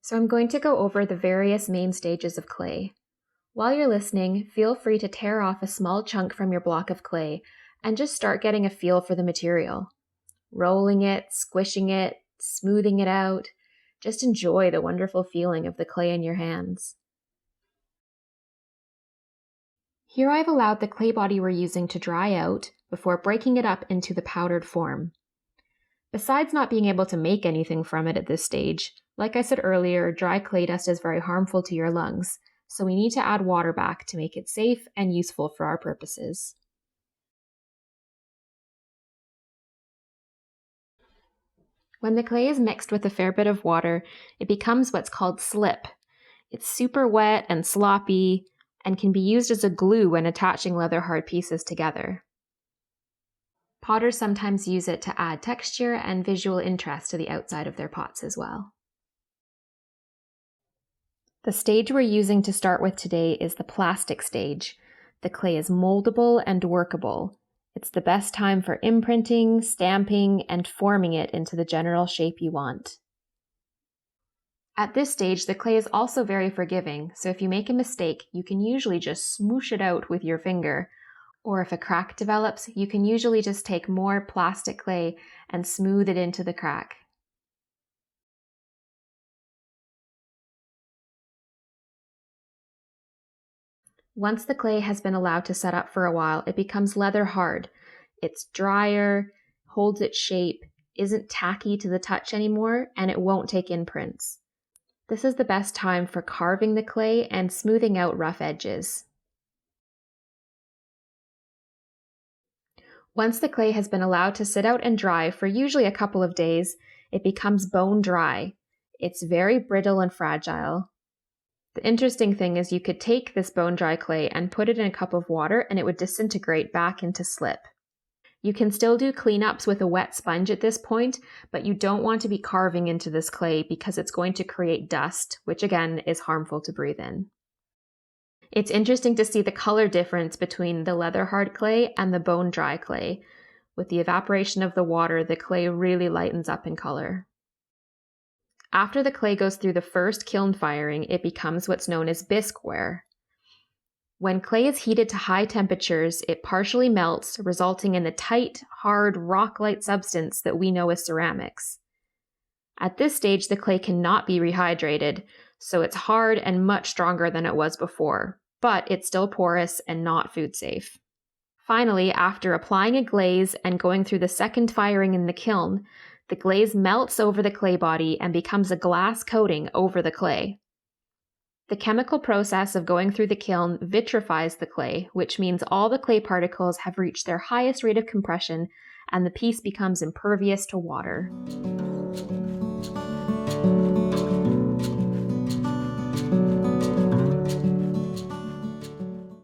So I'm going to go over the various main stages of clay. While you're listening, feel free to tear off a small chunk from your block of clay and just start getting a feel for the material. Rolling it, squishing it, smoothing it out. Just enjoy the wonderful feeling of the clay in your hands. Here I've allowed the clay body we're using to dry out before breaking it up into the powdered form. Besides not being able to make anything from it at this stage, like I said earlier, dry clay dust is very harmful to your lungs, so we need to add water back to make it safe and useful for our purposes. When the clay is mixed with a fair bit of water, it becomes what's called slip. It's super wet and sloppy and can be used as a glue when attaching leather-hard pieces together. Potters sometimes use it to add texture and visual interest to the outside of their pots as well. The stage we're using to start with today is the plastic stage. The clay is moldable and workable. It's the best time for imprinting, stamping, and forming it into the general shape you want. At this stage, the clay is also very forgiving, so if you make a mistake, you can usually just smoosh it out with your finger. Or if a crack develops, you can usually just take more plastic clay and smooth it into the crack. Once the clay has been allowed to set up for a while, it becomes leather hard. It's drier, holds its shape, isn't tacky to the touch anymore, and it won't take imprints. This is the best time for carving the clay and smoothing out rough edges. Once the clay has been allowed to sit out and dry for usually a couple of days, it becomes bone dry. It's very brittle and fragile. The interesting thing is you could take this bone dry clay and put it in a cup of water and it would disintegrate back into slip. You can still do cleanups with a wet sponge at this point, but you don't want to be carving into this clay because it's going to create dust, which again is harmful to breathe in. It's interesting to see the color difference between the leather hard clay and the bone dry clay. With the evaporation of the water, the clay really lightens up in color. After the clay goes through the first kiln firing, it becomes what's known as bisqueware. When clay is heated to high temperatures, it partially melts, resulting in the tight, hard, rock-like substance that we know as ceramics. At this stage, the clay cannot be rehydrated, so it's hard and much stronger than it was before, but it's still porous and not food safe. Finally, after applying a glaze and going through the second firing in the kiln, the glaze melts over the clay body and becomes a glass coating over the clay. The chemical process of going through the kiln vitrifies the clay, which means all the clay particles have reached their highest rate of compression and the piece becomes impervious to water.